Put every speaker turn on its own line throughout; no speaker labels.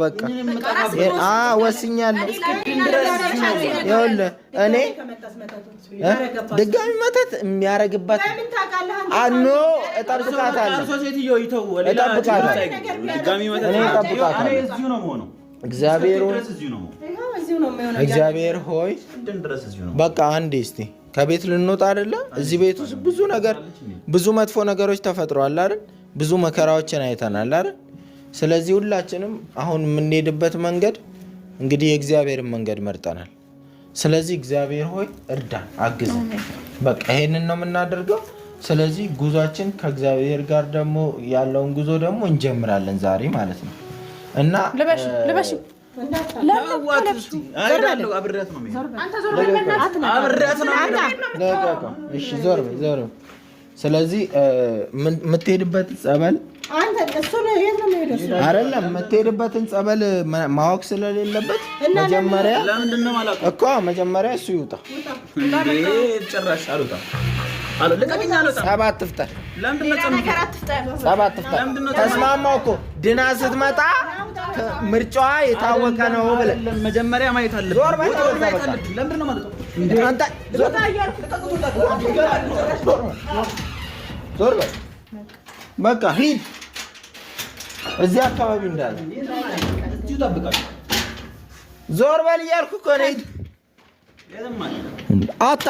በቃ ወስኛለሁ። ይኸውልህ እኔ ድጋሚ መተት የሚያረግባት አኖ እጠብቃታለሁ። እግዚአብሔር ሆይ በቃ አንዴ እስቲ ከቤት ልንወጣ አይደለ? እዚህ ቤት ውስጥ ብዙ ነገር ብዙ መጥፎ ነገሮች ተፈጥረዋል አይደል? ብዙ መከራዎችን አይተናል አይደል? ስለዚህ ሁላችንም አሁን የምንሄድበት መንገድ እንግዲህ የእግዚአብሔርን መንገድ መርጠናል። ስለዚህ እግዚአብሔር ሆይ እርዳን፣ አግዘን። በቃ ይሄንን ነው የምናደርገው። ስለዚህ ጉዟችን ከእግዚአብሔር ጋር ደግሞ ያለውን ጉዞ ደግሞ እንጀምራለን ዛሬ ማለት ነው እና ስለዚህ የምትሄድበት ጸበል አይደለም የምትሄድበትን ጸበል ማወቅ ስለሌለበት መጀመሪያ እሱ ይውጣ። ሰባት ፍጠር ተስማማው እኮ ድና ስትመጣ ምርጫዋ የታወቀ ነው ብለህ መጀመሪያ ማየት አለብህ። ዞር በል በቃ ሂድ። እዚህ አካባቢ እንዳለ ዞር በል እያልኩ እኮ ነው። ሂድ።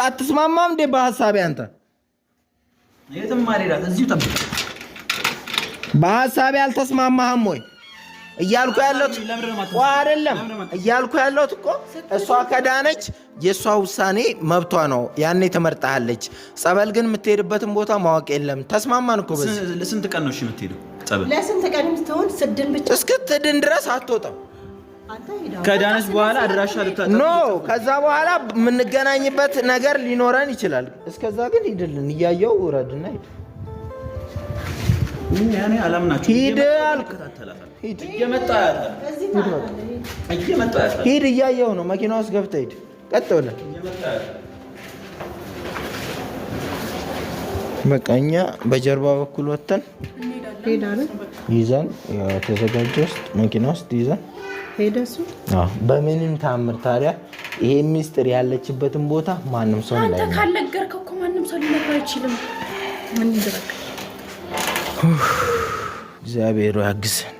አትስማማም እንዴ በሀሳቤ? አንተ በሀሳቤ አልተስማማህም ወይ? እያልኩ ያለሁት አይደለም እያልኩ ያለሁት እኮ እሷ ከዳነች የእሷ ውሳኔ መብቷ ነው። ያኔ ትመርጣለች። ጸበል ግን የምትሄድበትን ቦታ ማወቅ የለም። ተስማማን እኮ።
ለስንት ቀን ነው የምትሄደው ጸበል?
ለስንት ቀን የምትሆን ስድን ብቻ
እስክትድን ድረስ አትወጣም።
ከዳነች በኋላ አድራሻ
ኖ ከዛ በኋላ የምንገናኝበት ነገር ሊኖረን ይችላል። እስከዛ ግን ሂድልን። እያየው ውረድና ሂድ። ሂድ አልክ። ሂድ እያየው ነው። መኪና ውስጥ ገብተህ ሂድ። ቀጥ ብለህ በቃ እኛ በጀርባ በኩል ወጥተን ይዘን ተዘጋጀ ውስጥ መኪና ውስጥ ይዘን በምንም ታምር ታዲያ ይሄ ሚስጥር ያለችበትን ቦታ ማንም ሰው
አንተ ካልነገርከው እኮ ማንም ሰው ሊነግር አይችልም።
እግዚአብሔር ያግዘን።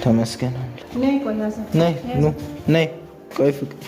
ተመስገን። ነይ ቆይ ፍቅር